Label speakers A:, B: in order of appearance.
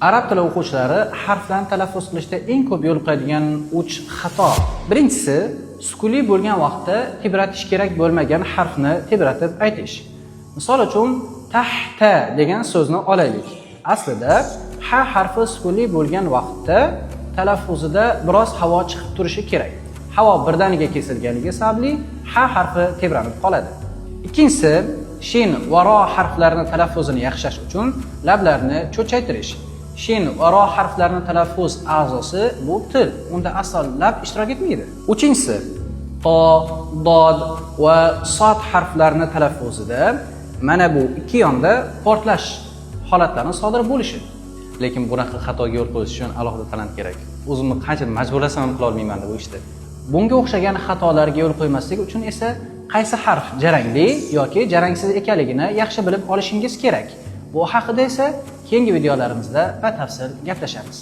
A: Arab tili o'quvchilari harflarni talaffuz qilishda eng ko'p yo'liqadigan 3 xato. Birinchisi, sukunli bo'lgan vaqtda tebratish kerak bo'lmagan harfni tebratib aytish. Misol uchun, tahta degan so'zni olaylik. Aslida ha harfi sukunli bo'lgan vaqtda talaffuzida biroz havo chiqib turishi kerak. Havo birdaniga kesilganligi sababli ha harfi tebranib qoladi. Ikkinchisi, shin va ro harflarini talaffuzini yaxshilash uchun lablarni cho'chaytirish. Shin va ro harflarini talaffuz a'zosi bu til. Unda aslo lab ishtirok etmaydi. Uchinchisi, to, dod va sod harflarini talaffuzida mana bu ikki yonda portlash holatlari sodir bo'lishi. Lekin bunaqa xatoga yo'l qo'yish uchun alohida talant kerak. O'zimni qancha majburlasam ham qila olmayman bu ishda. Bunga o'xshagan xatolarga yo'l qo'ymaslik uchun esa qaysi harf jarangli yoki jarangsiz ekanligini yaxshi bilib olishingiz kerak. Bu haqida esa keyingi videolarimizda batafsil gaplashamiz.